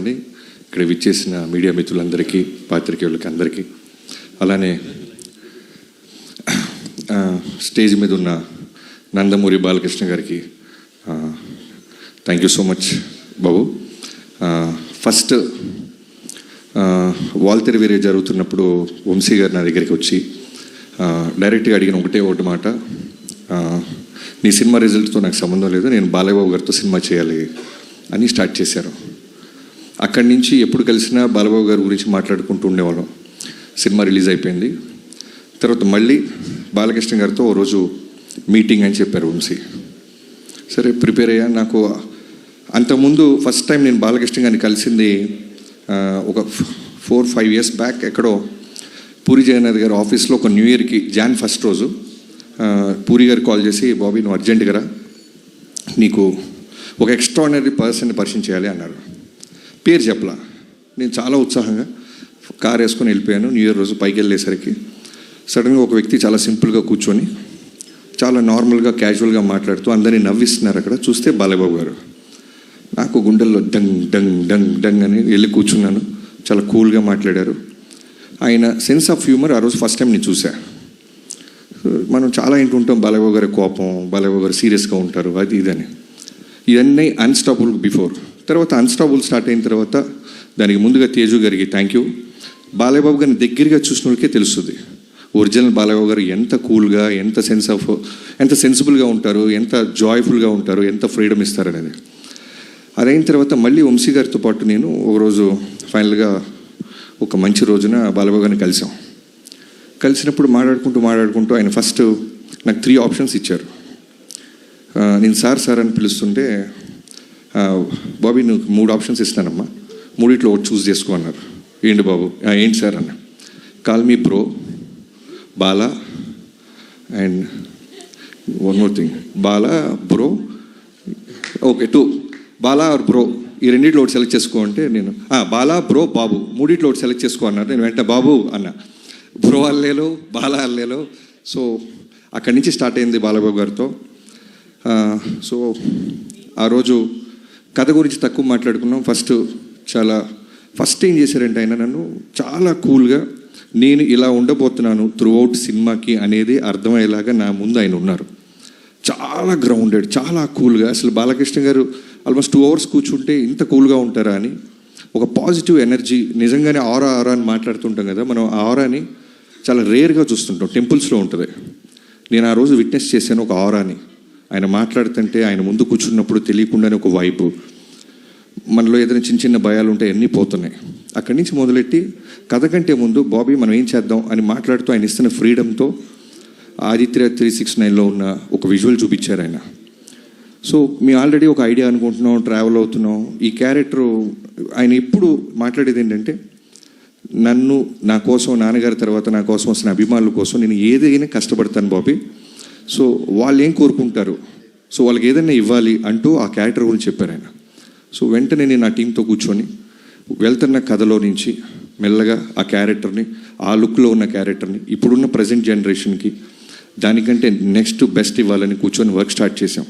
అండి. ఇక్కడ విచ్చేసిన మీడియా మిత్రులందరికీ, పాత్రికేయులకి అందరికీ, అలానే స్టేజ్ మీద ఉన్న నందమూరి బాలకృష్ణ గారికి థ్యాంక్ యూ సో మచ్ బాబు. ఫస్ట్ వాల్తెర వీరే జరుగుతున్నప్పుడు వంశీ గారు నా దగ్గరికి వచ్చి డైరెక్ట్గా అడిగిన ఒకటి మాట, నీ సినిమా రిజల్ట్తో నాకు సంబంధం లేదు, నేను బాలయ్యబాబు గారితో సినిమా చేయాలి అని స్టార్ట్ చేశారు. అక్కడి నుంచి ఎప్పుడు కలిసినా బాలయ్యబాబు గారి గురించి మాట్లాడుకుంటూ ఉండేవాళ్ళం. సినిమా రిలీజ్ అయిపోయింది, తర్వాత మళ్ళీ బాలకృష్ణ గారితో ఓ రోజు మీటింగ్ అని చెప్పారు వంశీ. సరే ప్రిపేర్ అయ్యా. నాకు అంతకుముందు ఫస్ట్ టైం నేను బాలకృష్ణ గారిని కలిసింది ఒక 4-5 years బ్యాక్ ఎక్కడో పూరి జగన్నాథ్ గారి ఆఫీస్లో ఒక న్యూ ఇయర్కి Jan 1st రోజు పూరి గారు కాల్ చేసి, బాబీ నువ్వు అర్జెంటుగా రా, నీకు ఒక ఎక్స్ట్రాడినరీ పర్సన్ని పరిచయం చేయాలి అన్నారు. పేరు చెప్పలా. నేను చాలా ఉత్సాహంగా కార్ వేసుకొని వెళ్ళిపోయాను. న్యూ ఇయర్ రోజు పైకి వెళ్ళేసరికి సడన్గా ఒక వ్యక్తి చాలా సింపుల్గా కూర్చొని చాలా నార్మల్గా క్యాజువల్గా మాట్లాడుతూ అందరినీ నవ్విస్తున్నారు. అక్కడ చూస్తే బాలయ్యబాబు గారు. నాకు గుండెల్లో డంగ్ డంగ్ డంగ్ డంగ్ అని వెళ్ళి కూర్చున్నాను. చాలా కూల్గా మాట్లాడారు. ఆయన సెన్స్ ఆఫ్ హ్యూమర్ ఆ రోజు ఫస్ట్ టైం నేను చూసా. మనం చాలా వింటుంటాం బాలయ్యబాబు గారి కోపం, బాలయ్యబాబు గారు సీరియస్గా ఉంటారు, అది ఇదని. ఇవన్నీ అన్స్టాపుల్ బిఫోర్. తర్వాత అన్స్టాపుల్ స్టార్ట్ అయిన తర్వాత దానికి ముందుగా తేజు గారికి థ్యాంక్ యూ. బాలయ్యబాబు గారిని దగ్గరగా చూసిన వాళ్ళకే తెలుస్తుంది ఒరిజినల్ బాలయ్యబాబు గారు ఎంత కూల్గా, ఎంత సెన్సిబుల్గా ఉంటారు, ఎంత జాయ్ఫుల్గా ఉంటారు, ఎంత ఫ్రీడమ్ ఇస్తారనేది. అదైన తర్వాత మళ్ళీ వంశీ గారితో పాటు నేను ఒకరోజు ఫైనల్గా ఒక మంచి రోజున బాలయ్యబాబు గారిని కలిసాం. కలిసినప్పుడు మాట్లాడుకుంటూ ఆయన ఫస్ట్ నాకు 3 options ఇచ్చారు. నేను సార్ అని పిలుస్తుంటే, బాబీ నువ్వు 3 options ఇస్తానమ్మా, 3 ఒకటి చూస్ చేసుకో అన్నారు. ఏంటి బాబు? ఏంటి సార్ అన్న. Call me bro, Bala and one more thing, Bala bro, okay 2, Bala R bro, ఈ 2 ఒకటి సెలెక్ట్ చేసుకో అంటే నేను బాలా బ్రో బాబు 3 ఒకటి సెలెక్ట్ చేసుకో అన్నారు. నేను వెంటనే బాబు అన్న, బ్రో అల్లేలో బాలా అల్లేలో. సో అక్కడి నుంచి స్టార్ట్ అయింది బాలయ్యబాబు గారితో. సో ఆ రోజు కథ గురించి తక్కువ మాట్లాడుకున్నాం. ఫస్ట్ ఏం చేశారంటే ఆయన నన్ను చాలా కూల్గా, నేను ఇలా ఉండబోతున్నాను త్రూఅవుట్ సినిమాకి అనేది అర్థమయ్యేలాగా నా ముందు ఆయన ఉన్నారు. చాలా గ్రౌండెడ్, చాలా కూల్గా. అసలు బాలకృష్ణ గారు ఆల్మోస్ట్ 2 hours కూర్చుంటే ఇంత కూల్గా ఉంటారా అని ఒక పాజిటివ్ ఎనర్జీ. నిజంగానే ఆరా అని మాట్లాడుతుంటాం కదా, మనం ఆ ఆరాని చాలా రేర్గా చూస్తుంటాం, టెంపుల్స్లో ఉంటుంది. నేను ఆ రోజు విట్నెస్ చేశాను ఒక ఆరాని. ఆయన మాట్లాడుతుంటే, ఆయన ముందు కూర్చున్నప్పుడు తెలియకుండానే ఒక వైపు, మనలో ఏదైనా చిన్న భయాలు ఉంటాయి, అన్నీ పోతున్నాయి. అక్కడి నుంచి మొదలెట్టి కథ కంటే ముందు బాబీ మనం ఏం చేద్దాం అని మాట్లాడుతూ ఆయన ఇస్తున్న ఫ్రీడమ్తో ఆదిత్య 369లో ఉన్న ఒక విజువల్ చూపించారు ఆయన. సో మేము ఆల్రెడీ ఒక ఐడియా అనుకుంటున్నాం, ట్రావెల్ అవుతున్నాం. ఈ క్యారెక్టర్ ఆయన ఎప్పుడు మాట్లాడేది ఏంటంటే, నన్ను, నా కోసం, నాన్నగారి తర్వాత నా కోసం వస్తున్న అభిమానుల కోసం నేను ఏదైనా కష్టపడతాను బాబీ. సో వాళ్ళు ఏం కోరుకుంటారు, సో వాళ్ళకి ఏదైనా ఇవ్వాలి అంటూ ఆ క్యారెక్టర్ గురించి చెప్పారు ఆయన. సో వెంటనే నేను నా టీంతో కూర్చొని వెళ్తున్న కథలో నుంచి మెల్లగా ఆ క్యారెక్టర్ని, ఆ లుక్లో ఉన్న క్యారెక్టర్ని ఇప్పుడున్న ప్రజెంట్ జనరేషన్కి దానికంటే నెక్స్ట్ బెస్ట్ ఇవ్వాలని కూర్చొని వర్క్ స్టార్ట్ చేసాం.